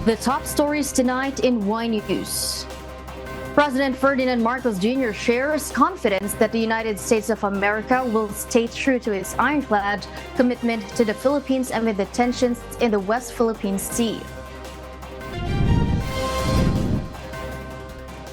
The top stories tonight in Y News. President Ferdinand Marcos Jr. shares confidence that the United States of America will stay true to its ironclad commitment to the Philippines amid the tensions in the West Philippine Sea.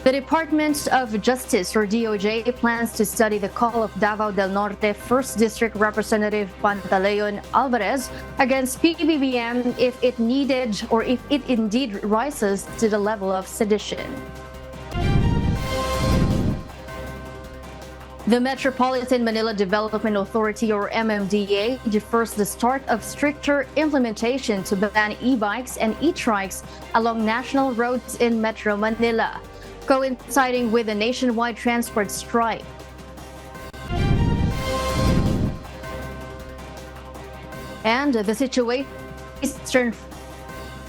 The Department of Justice, or DOJ, plans to study the call of Davao del Norte 1st District Representative Pantaleon Alvarez against PBBM if it needed or if it indeed rises to the level of sedition. The Metropolitan Manila Development Authority, or MMDA, defers the start of stricter implementation to ban e-bikes and e-trikes along national roads in Metro Manila, coinciding with a nationwide transport strike. And the situation Eastern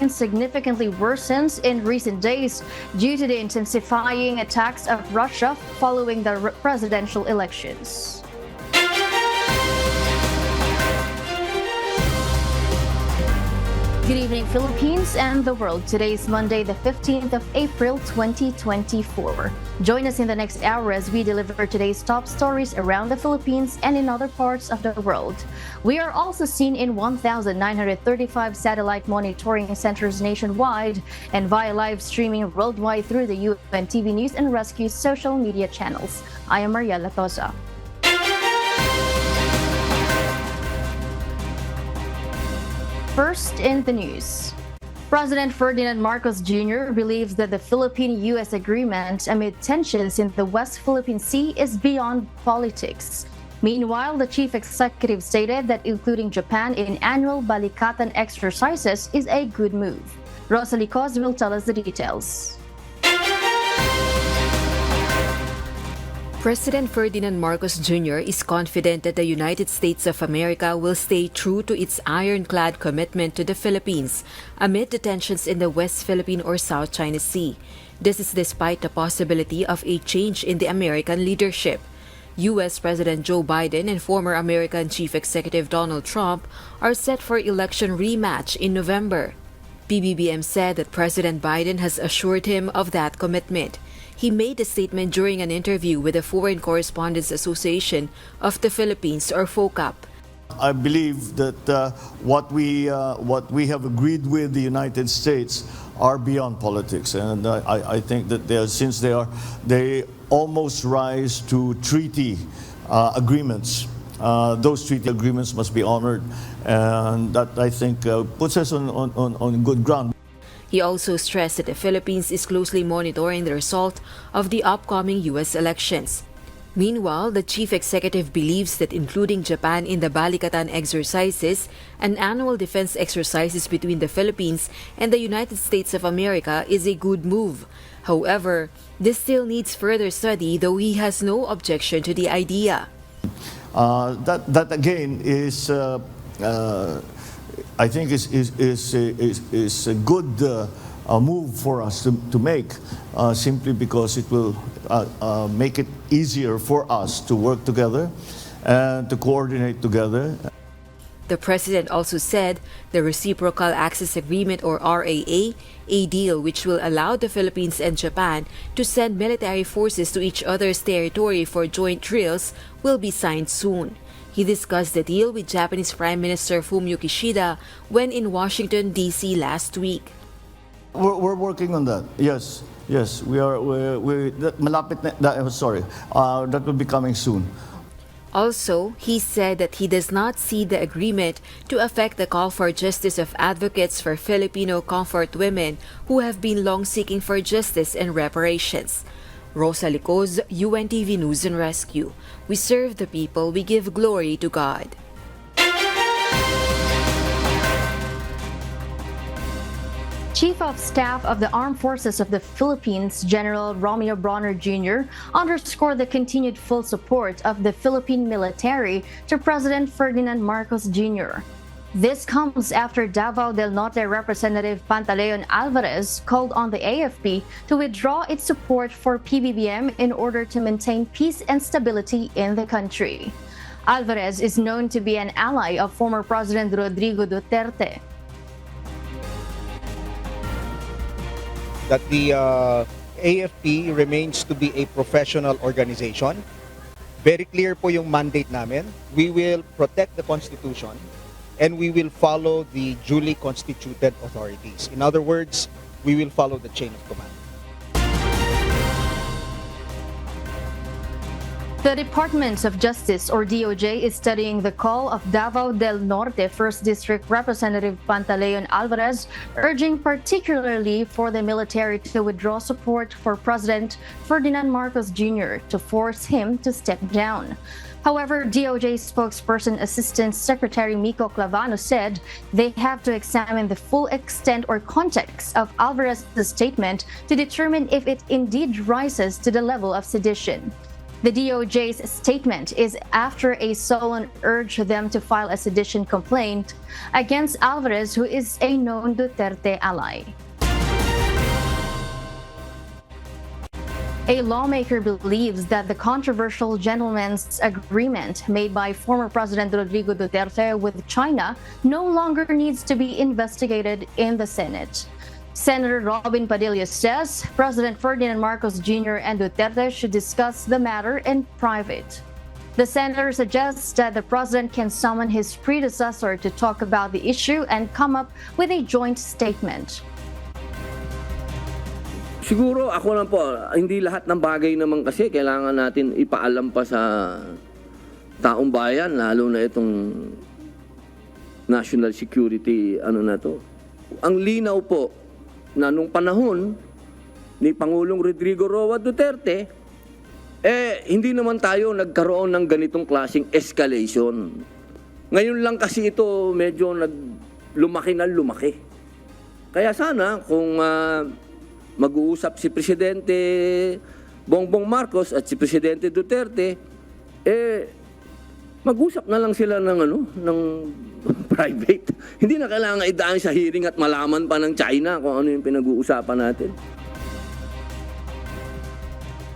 significantly worsens in recent days due to the intensifying attacks of Russia following the presidential elections. Good evening, Philippines and the world. Today is Monday, the 15th of April, 2024. Join us in the next hour as we deliver today's top stories around the Philippines and in other parts of the world. We are also seen in 1,935 satellite monitoring centers nationwide and via live streaming worldwide through the UNTV News and Rescue social media channels. I am Mariela Tosa. First in the news. President Ferdinand Marcos Jr. believes that the Philippine-U.S. agreement amid tensions in the West Philippine Sea is beyond politics. Meanwhile, the chief executive stated that including Japan in annual Balikatan exercises is a good move. Rosalie Cos will tell us the details. President Ferdinand Marcos Jr. is confident that the United States of America will stay true to its ironclad commitment to the Philippines amid the tensions in the West Philippine or South China Sea. This is despite the possibility of a change in the American leadership. U.S. President Joe Biden and former American Chief Executive Donald Trump are set for election rematch in November. PBBM said that President Biden has assured him of that commitment. He made the statement during an interview with the Foreign Correspondents Association of the Philippines, or FOCAP. I believe that what we have agreed with the United States are beyond politics, and I think that they almost rise to treaty agreements. Those treaty agreements must be honored, and that I think puts us on good ground. He also stressed that the Philippines is closely monitoring the result of the upcoming U.S. elections. Meanwhile, the chief executive believes that including Japan in the Balikatan exercises, an annual defense exercises between the Philippines and the United States of America, is a good move. However, this still needs further study, though he has no objection to the idea. That again is. I think is a good move for us to make, simply because it will make it easier for us to work together and to coordinate together. The president also said the Reciprocal Access Agreement, or RAA, a deal which will allow the Philippines and Japan to send military forces to each other's territory for joint drills, will be signed soon. He discussed the deal with Japanese Prime Minister Fumio Kishida when in Washington, D.C. last week. We're working on that. Yes, we are. Malapit na. Sorry, that will be coming soon. Also, he said that he does not see the agreement to affect the call for justice of advocates for Filipino comfort women who have been long seeking for justice and reparations. Rosalie Cos, UNTV News and Rescue. We serve the people, we give glory to God. Chief of Staff of the Armed Forces of the Philippines, General Romeo Brawner Jr., underscored the continued full support of the Philippine military to President Ferdinand Marcos Jr. This comes after Davao del Norte Representative Pantaleon Alvarez called on the AFP to withdraw its support for PBBM in order to maintain peace and stability in the country. Alvarez is known to be an ally of former President Rodrigo Duterte. that the AFP remains to be a professional organization. Very clear po yung mandate namin. We will protect the Constitution and we will follow the duly constituted authorities. In other words, we will follow the chain of command. The Department of Justice, or DOJ, is studying the call of Davao del Norte 1st District Representative Pantaleon Alvarez, urging particularly for the military to withdraw support for President Ferdinand Marcos Jr. to force him to step down. However, DOJ spokesperson Assistant Secretary Miko Clavano said they have to examine the full extent or context of Alvarez's statement to determine if it indeed rises to the level of sedition. The DOJ's statement is after a Solon urged them to file a sedition complaint against Alvarez, who is a known Duterte ally. A lawmaker believes that the controversial gentleman's agreement made by former President Rodrigo Duterte with China no longer needs to be investigated in the Senate. Senator Robin Padilla says President Ferdinand Marcos Jr. and Duterte should discuss the matter in private. The senator suggests that the president can summon his predecessor to talk about the issue and come up with a joint statement. Siguro ako lang po, hindi lahat ng bagay naman kasi kailangan natin ipaalam pa sa taong bayan, lalo na itong national security na to. Ang linaw po na nung panahon ni Pangulong Rodrigo Roa Duterte, hindi naman tayo nagkaroon ng ganitong klaseng escalation. Ngayon lang kasi ito medyo lumaki na lumaki. Kaya sana kung mag-uusap si Presidente Bongbong Marcos at si Presidente Duterte, mag-usap na lang sila ng private. Hindi na kailangan idaan sa hearing at malaman pa ng China kung ano yung pinag-uusapan natin.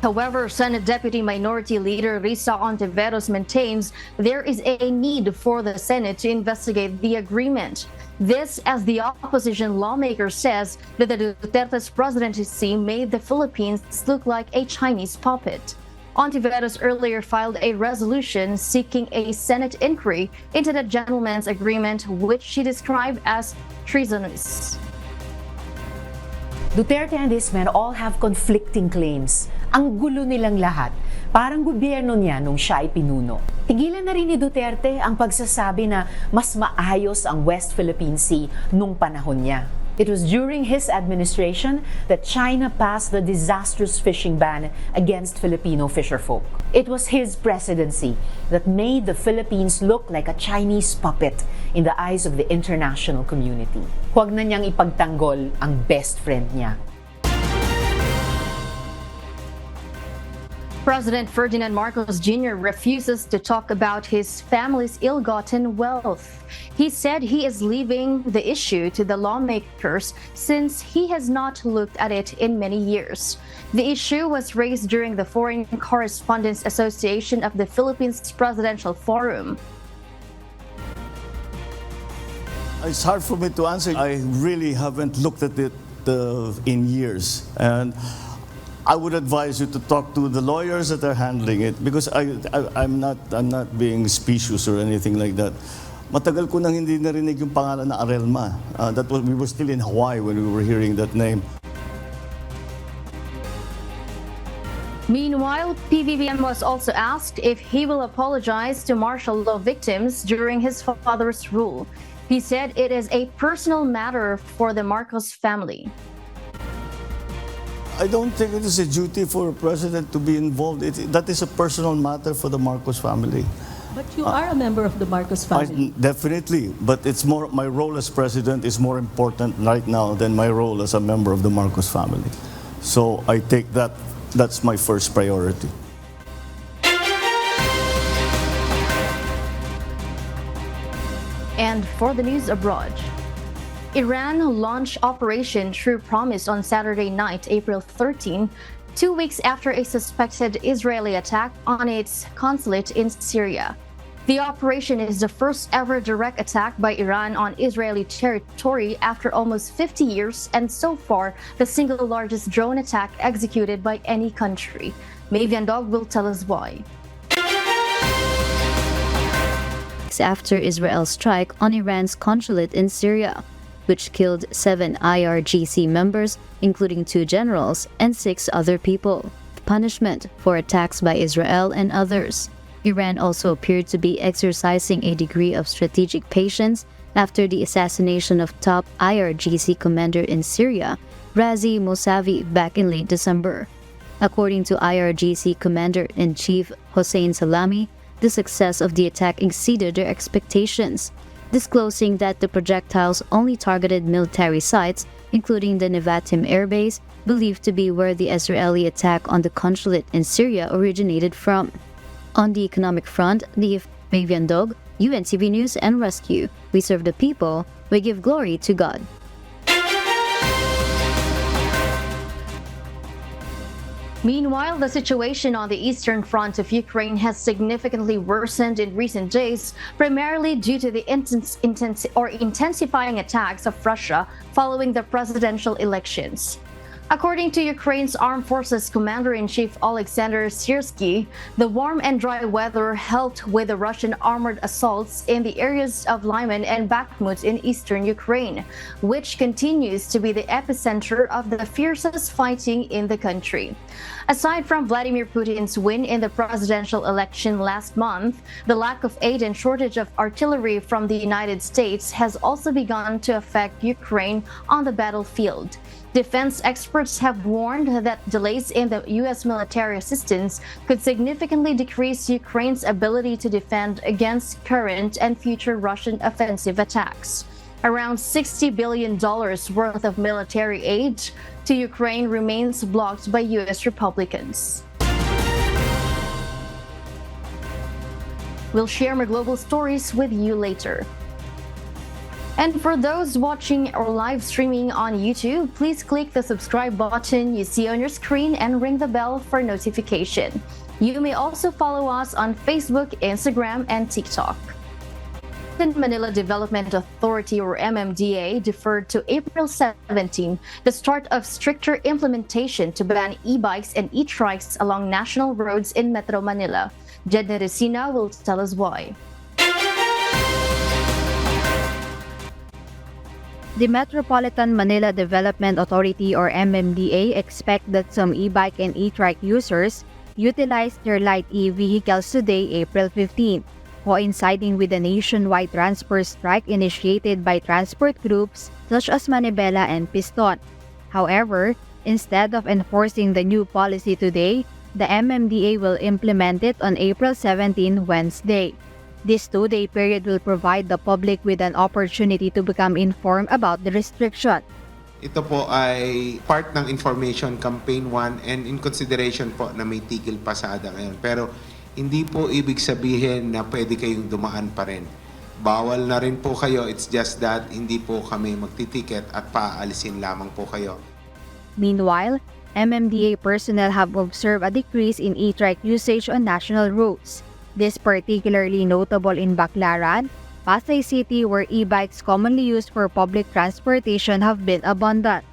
However, Senate Deputy Minority Leader Risa Ontiveros maintains there is a need for the Senate to investigate the agreement. This, as the opposition lawmaker says that the Duterte's presidency made the Philippines look like a Chinese puppet. Ontiveros earlier filed a resolution seeking a Senate inquiry into the gentleman's agreement, which she described as treasonous. Duterte and his men all have conflicting claims. Ang gulo nilang lahat. Parang gobyerno niya nung siya ay pinuno. Tigilan na rin ni Duterte ang pagsasabi na mas maayos ang West Philippine Sea nung panahon niya. It was during his administration that China passed the disastrous fishing ban against Filipino fisherfolk. It was his presidency that made the Philippines look like a Chinese puppet in the eyes of the international community. Huwag na niyang ipagtanggol ang best friend niya. President Ferdinand Marcos Jr. refuses to talk about his family's ill-gotten wealth. He said he is leaving the issue to the lawmakers since he has not looked at it in many years. The issue was raised during the Foreign Correspondents Association of the Philippines Presidential Forum. It's hard for me to answer. I really haven't looked at it in years. And I would advise you to talk to the lawyers that are handling it because I'm not being specious or anything like that. Matagal ko nang hindi narinig yung pangalan na Arelma. We were still in Hawaii when we were hearing that name. Meanwhile, PBBM was also asked if he will apologize to martial law victims during his father's rule. He said it is a personal matter for the Marcos family. I don't think it is a duty for a president to be involved. That is a personal matter for the Marcos family. But you are a member of the Marcos family. Definitely, but it's more my role as president is more important right now than my role as a member of the Marcos family. So I take that's my first priority. And for the news abroad, Iran launched Operation True Promise on Saturday night, April 13, 2 weeks after a suspected Israeli attack on its consulate in Syria. The operation is the first ever direct attack by Iran on Israeli territory after almost 50 years and so far the single largest drone attack executed by any country. Mavian Dog will tell us why. After Israel's strike on Iran's consulate in Syria, which killed 7 IRGC members, including 2 generals, and 6 other people. Punishment for attacks by Israel and others. Iran also appeared to be exercising a degree of strategic patience after the assassination of top IRGC commander in Syria, Razi Mousavi, back in late December. According to IRGC Commander-in-Chief Hossein Salami, the success of the attack exceeded their expectations, disclosing that the projectiles only targeted military sites, including the Nevatim airbase, believed to be where the Israeli attack on the consulate in Syria originated from. On the economic front, the Mavian Dog, UNTV News and Rescue. We serve the people, we give glory to God. Meanwhile, the situation on the eastern front of Ukraine has significantly worsened in recent days, primarily due to the intensifying attacks of Russia following the presidential elections. According to Ukraine's Armed Forces Commander-in-Chief Alexander Syrskyi, the warm and dry weather helped with the Russian armored assaults in the areas of Lyman and Bakhmut in eastern Ukraine, which continues to be the epicenter of the fiercest fighting in the country. Aside from Vladimir Putin's win in the presidential election last month, the lack of aid and shortage of artillery from the United States has also begun to affect Ukraine on the battlefield. Defense experts have warned that delays in the U.S. military assistance could significantly decrease Ukraine's ability to defend against current and future Russian offensive attacks. Around $60 billion worth of military aid to Ukraine remains blocked by U.S. Republicans. We'll share more global stories with you later. And for those watching or live streaming on YouTube, please click the subscribe button you see on your screen and ring the bell for notification. You may also follow us on Facebook, Instagram, and TikTok. The Manila Development Authority or MMDA deferred to April 17 the start of stricter implementation to ban e-bikes and e-trikes along national roads in Metro Manila. Jedna Resina will tell us why. The Metropolitan Manila Development Authority or MMDA expect that some e-bike and e-trike users utilize their light e-vehicles today, April 15, coinciding with the nationwide transport strike initiated by transport groups such as Manibela and Piston. However, instead of enforcing the new policy today, the MMDA will implement it on April 17, Wednesday. This 2-day period will provide the public with an opportunity to become informed about the restriction. Ito po ay part ng information campaign 1 and in consideration po na may tigil pasada ngayon. Pero hindi po ibig sabihin na pwede kayong dumaan pa rin. Bawal na rin po kayo, it's just that hindi po kami magtitiket at paalisin lamang po kayo. Meanwhile, MMDA personnel have observed a decrease in e-trike usage on national roads. This particularly notable in Baclaran, Pasay City, where e-bikes commonly used for public transportation have been abundant.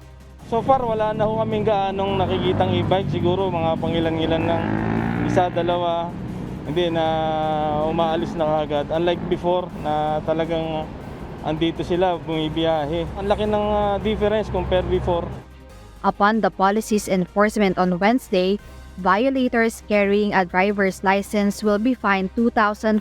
So far, wala na ho kaming gaanong nakikitang e-bike. Siguro mga pangilan-ilan lang, isa, dalawa, hindi na umaalis na kagad. Unlike before na talagang andito sila, bumibiyahe. Ang laki ng difference compared before. Upon the policy's enforcement on Wednesday, violators carrying a driver's license will be fined 2,500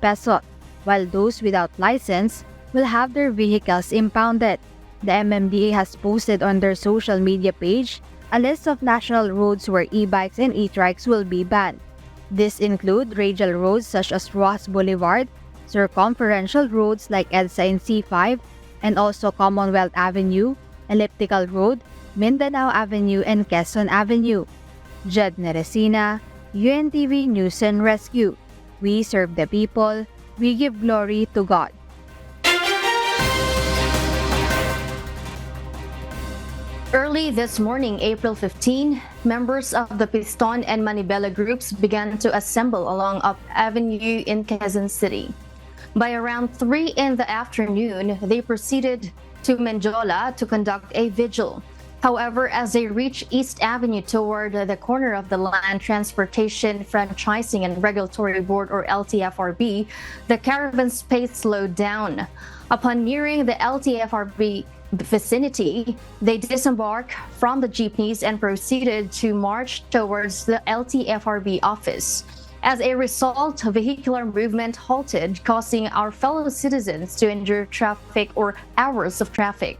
pesos, while those without license will have their vehicles impounded. The MMDA has posted on their social media page a list of national roads where e-bikes and e-trikes will be banned. These include radial roads such as Rojas Boulevard, circumferential roads like EDSA and C5, and also Commonwealth Avenue, Elliptical Road, Mindanao Avenue, and Quezon Avenue. Jedna Resina, UNTV News and Rescue. We serve the people, we give glory to God. Early this morning, April 15, members of the Piston and Manibela groups began to assemble along Up Avenue in Quezon City. By around 3 in the afternoon, they proceeded to Menjola to conduct a vigil. However, as they reached East Avenue toward the corner of the Land Transportation Franchising and Regulatory Board, or LTFRB, the caravan's pace slowed down. Upon nearing the LTFRB vicinity, they disembarked from the jeepneys and proceeded to march towards the LTFRB office. As a result, vehicular movement halted, causing our fellow citizens to endure traffic or hours of traffic.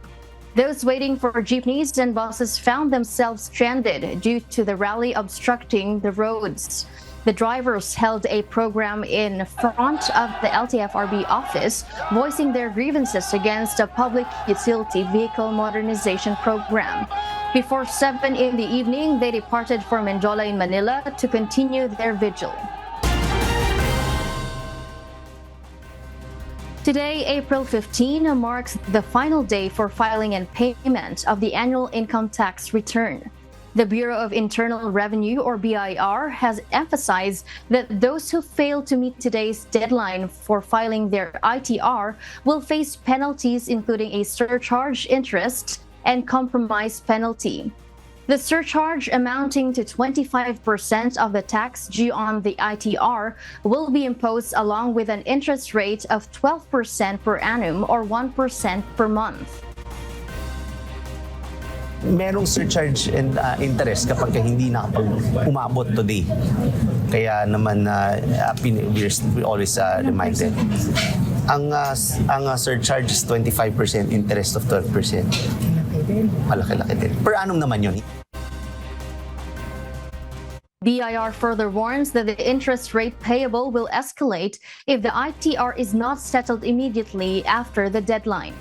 Those waiting for jeepneys and buses found themselves stranded due to the rally obstructing the roads. The drivers held a program in front of the LTFRB office, voicing their grievances against the Public Utility Vehicle Modernization Program. Before 7 in the evening, they departed for Menjola in Manila to continue their vigil. Today, April 15, marks the final day for filing and payment of the annual income tax return. The Bureau of Internal Revenue, or BIR, has emphasized that those who fail to meet today's deadline for filing their ITR will face penalties including a surcharge, interest, and compromise penalty. The surcharge, amounting to 25% of the tax due on the ITR, will be imposed along with an interest rate of 12% per annum or 1% per month. Merong surcharge and interest kapag hindi umabot today. Kaya naman we always remind them. Ang surcharge is 25%, interest of 12%. Malaki-laki din. Per annum naman yun. BIR further warns that the interest rate payable will escalate if the ITR is not settled immediately after the deadline.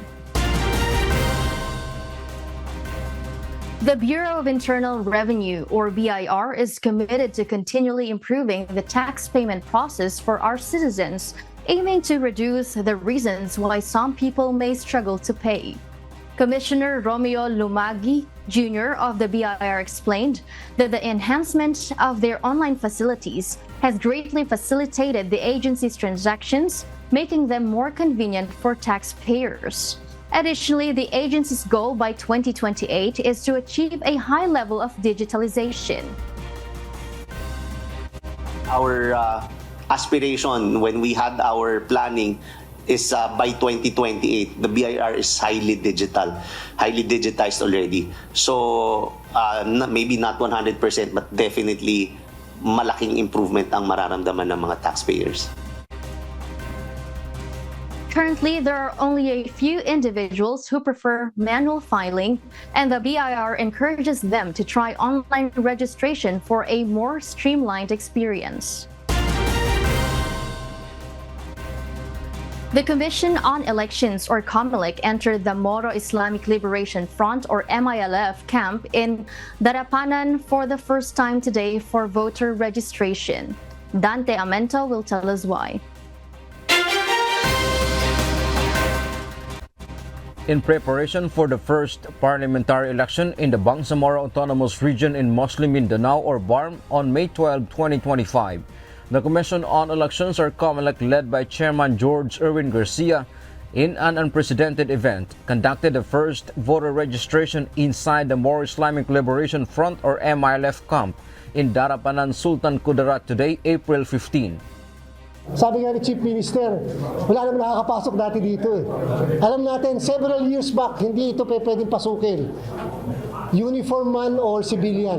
The Bureau of Internal Revenue, or BIR, is committed to continually improving the tax payment process for our citizens, aiming to reduce the reasons why some people may struggle to pay. Commissioner Romeo Lumagi Jr. of the BIR explained that the enhancement of their online facilities has greatly facilitated the agency's transactions, making them more convenient for taxpayers. Additionally, the agency's goal by 2028 is to achieve a high level of digitalization. Our aspiration when we had our planning is by 2028, the BIR is highly digitized already. So maybe not 100%, but definitely malaking improvement ang mararamdaman ng mga taxpayers. Currently, there are only a few individuals who prefer manual filing, and the BIR encourages them to try online registration for a more streamlined experience. The Commission on Elections, or COMELEC, entered the Moro Islamic Liberation Front, or MILF, camp in Darapanan for the first time today for voter registration. Dante Amento will tell us why. In preparation for the first parliamentary election in the Bangsamoro Autonomous Region in Muslim Mindanao, or BARM, on May 12, 2025, the Commission on Elections, or COMELEC, led by Chairman George Erwin Garcia, in an unprecedented event, conducted the first voter registration inside the Moro Islamic Liberation Front, or MILF camp in Darapanan, Sultan Kudarat today, April 15. Sabi nga ni Chief Minister, wala naman nakakapasok dati dito eh. Alam natin, several years back, hindi ito pwedeng pasukin. Uniform man or civilian.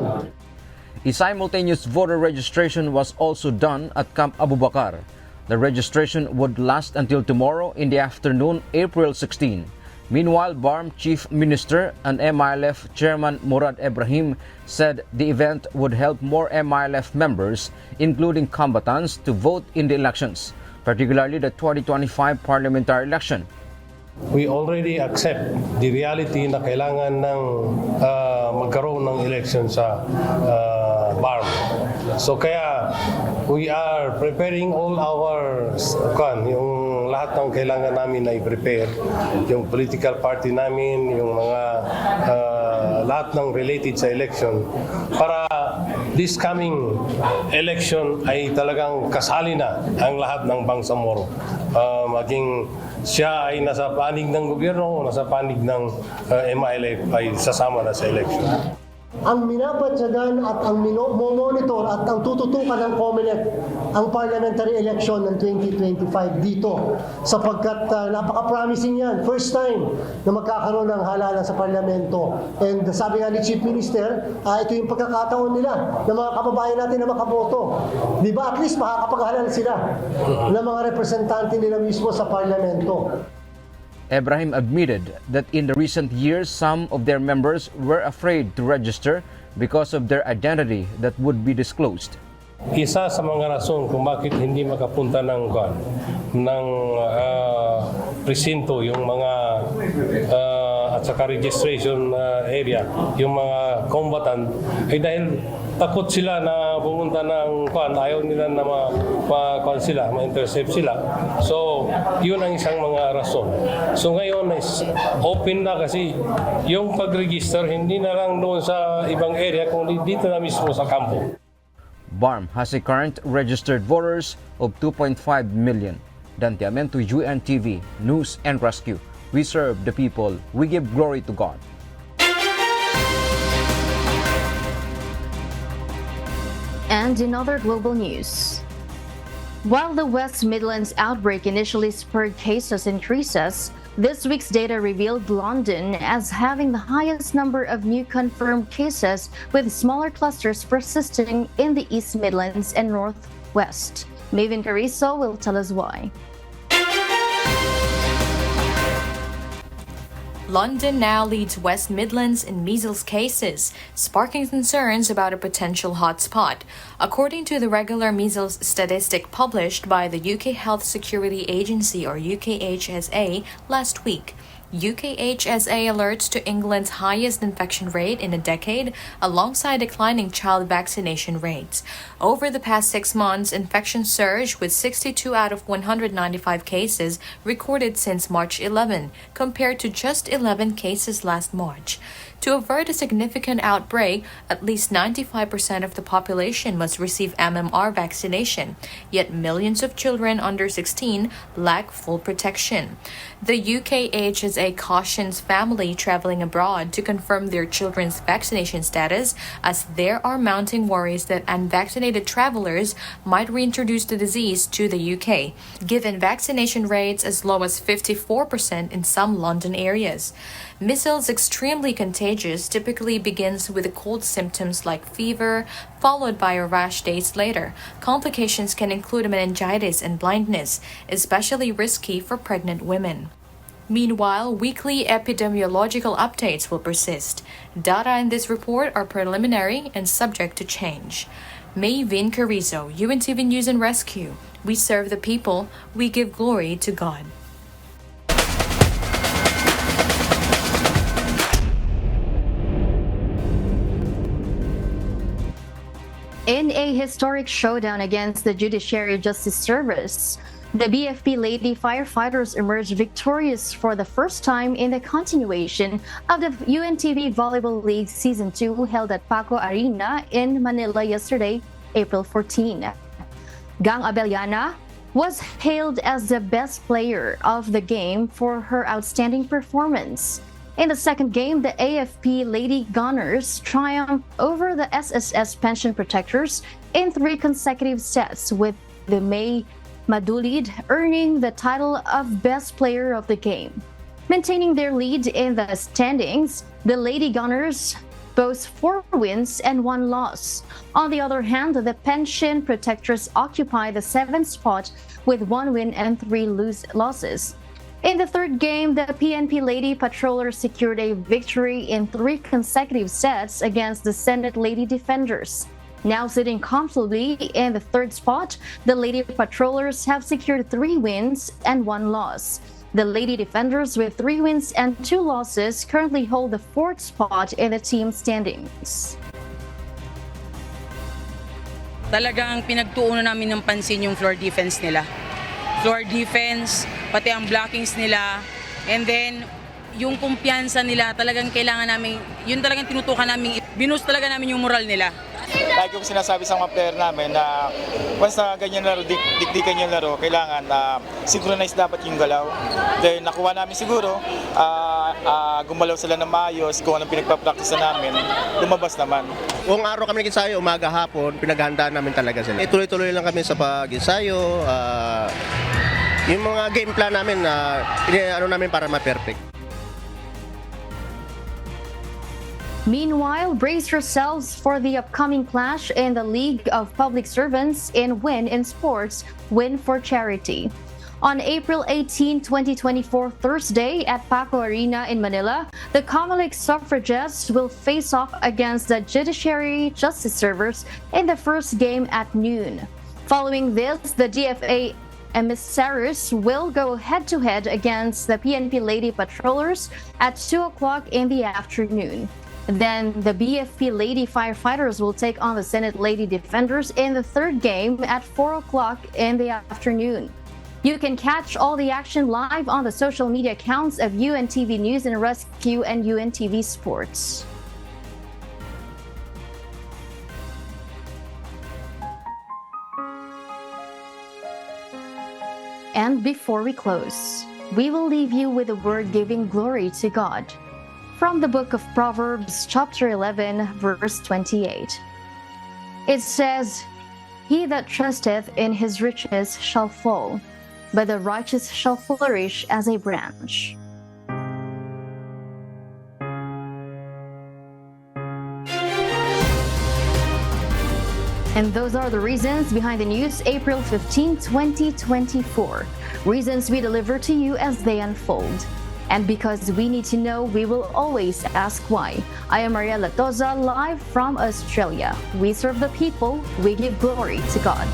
A simultaneous voter registration was also done at Camp Abu Bakar. The registration would last until tomorrow in the afternoon, April 16. Meanwhile, BARM Chief Minister and MILF Chairman Murad Ibrahim said the event would help more MILF members, including combatants, to vote in the elections, particularly the 2025 parliamentary election. We already accept the reality na kailangan ng magkaroon ng election sa BARM. So kaya we are preparing all our yung lahat ng kailangan namin na i-prepare, yung political party namin, yung mga lahat ng related sa election para this coming election ay talagang kasali na ang lahat ng Bangsamoro. Maging siya ay nasa panig ng gobyerno o nasa panig ng MILF ay sasama na sa election. Ang minapatyagan at ang monitor at ang tututukan ng COMELEC ang parliamentary election ng 2025 dito sapagkat napaka-promising yan. First time na magkakaroon ng halalan sa parlamento. And sabi nga ni Chief Minister, ito yung pagkakataon nila ng mga kababayan natin na makaboto. Di ba? At least makakapaghalal sila ng mga representante nila mismo sa parlamento. Ebrahim admitted that in the recent years, some of their members were afraid to register because of their identity that would be disclosed. Isa sa mga rason kung bakit hindi makapunta ng presinto yung mga at saka registration area, yung mga combatant, ay dahil takot sila na pumunta ng ayaw nila na ma-intercept sila. So, yun ang isang mga rason. So ngayon, open na kasi yung pag-register, hindi na lang doon sa ibang area, kundi dito na mismo sa kampo. BARM has a current registered voters of 2.5 million. Dante Amento, UNTV, News and Rescue. We serve the people. We give glory to God. And in other global news, while the West Midlands outbreak initially spurred cases increases, this week's data revealed London as having the highest number of new confirmed cases, with smaller clusters persisting in the East Midlands and North West. Maven Carrizo will tell us why. London now leads West Midlands in measles cases, sparking concerns about a potential hotspot. According to the regular measles statistic published by the UK Health Security Agency, or UKHSA, last week, UKHSA alerts to England's highest infection rate in a decade, alongside declining child vaccination rates. Over the past 6 months, infections surged, with 62 out of 195 cases recorded since March 11, compared to just 11 cases last March. To avert a significant outbreak, at least 95% of the population must receive MMR vaccination, yet millions of children under 16 lack full protection. The UKHSA cautions families traveling abroad to confirm their children's vaccination status, as there are mounting worries that unvaccinated travelers might reintroduce the disease to the UK, given vaccination rates as low as 54% in some London areas. Measles, extremely contagious, typically begins with cold symptoms like fever, followed by a rash days later. Complications can include meningitis and blindness, especially risky for pregnant women. Meanwhile, weekly epidemiological updates will persist. Data in this report are preliminary and subject to change. Maven Carrizo, UNTV News and Rescue. We serve the people. We give glory to God. In a historic showdown against the Judiciary Justice Service, the BFP Lady Firefighters emerged victorious for the first time in the continuation of the UNTV Volleyball League Season 2 held at Paco Arena in Manila yesterday, April 14. Gang Abellana was hailed as the best player of the game for her outstanding performance. In the second game, the AFP Lady Gunners triumphed over the SSS Pension Protectors in 3 consecutive sets, with the May Madulid earning the title of Best Player of the game. Maintaining their lead in the standings, the Lady Gunners boast 4 wins and 1 loss. On the other hand, the Pension Protectors occupy the 7th spot with 1 win and 3 losses. In the third game, the PNP Lady Patrollers secured a victory in 3 consecutive sets against the Senate Lady Defenders. Now sitting comfortably in the 3rd spot, the Lady Patrollers have secured 3 wins and 1 loss. The Lady Defenders, with 3 wins and 2 losses, currently hold the 4th spot in the team standings. Talagang pinagtuunan namin ng pansin yung floor defense nila. Floor defense, pati ang blockings nila, and then yung kumpiyansa nila, talagang kailangan namin, yun talagang tinutukan namin, binoost talaga namin yung moral nila. Lagi ko sinasabi sa mga player namin na once na ganyan laro, dikdikan yung laro, kailangan synchronize dapat yung galaw. Then nakuha namin siguro, gumalaw sila ng maayos, kung anong pinagpapractice namin, lumabas naman. Buong araw kami nag-ensayo, umaga, hapon, pinaghandaan namin talaga sila. Tuloy-tuloy lang kami sa pag-ensayo, yung mga game plan namin, ano namin para ma-perfect. Meanwhile, brace yourselves for the upcoming clash in the League of Public Servants in Win in Sports, Win for Charity. On April 18, 2024, Thursday at Paco Arena in Manila, the Comelec suffragettes will face off against the Judiciary Justice Servers in the first game at noon. Following this, the DFA emissaries will go head-to-head against the PNP Lady Patrollers at 2 o'clock in the afternoon. Then the BFP Lady Firefighters will take on the Senate Lady Defenders in the third game at 4 o'clock in the afternoon. You can catch all the action live on the social media accounts of UNTV News and Rescue and UNTV Sports. And before we close, we will leave you with a word giving glory to God. From the book of Proverbs, chapter 11, verse 28. It says, "He that trusteth in his riches shall fall, but the righteous shall flourish as a branch." And those are the reasons behind the news, April 15, 2024. Reasons we deliver to you as they unfold. And because we need to know, we will always ask why. I am Maria Latoza, live from Australia. We serve the people, we give glory to God.